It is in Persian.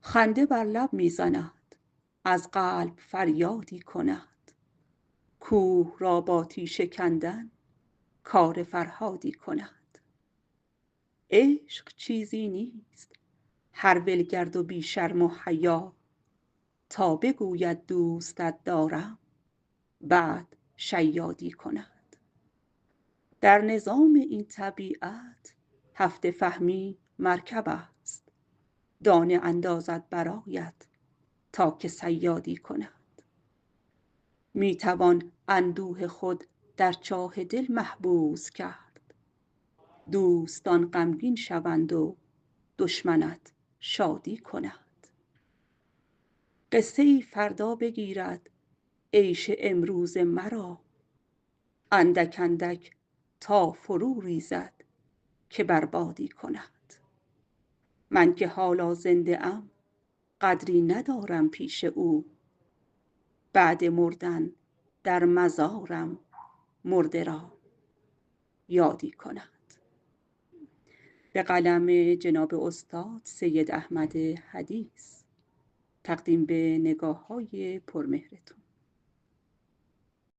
خنده بر لب میزند، از قلب فریادی کند. کوه را با تیشه کندن کار فرهادی کند. عشق چیزی نیست هر ولگرد و بی شرم و حیا، تا بگوید دوستت دارم بعد شیادی کند. در نظام این طبیعت هفته فهمی مرکب است، دانه اندازد برایت تا که صیادی کند. می توان اندوه خود در چاه دل محبوس کرد، دوستان غمگین شوند و دشمنت شادی کند. قصه ای فردا بگیرد عیش امروز مرا، اندک اندک تا فرو ریزد که بربادی کند. من که حالا زنده ام قدری ندارم پیش او، بعد مردن در مزارم مرده را یادی کند. به قلم جناب استاد سید احمد حدیث. تقدیم به نگاه‌های پرمهرتون.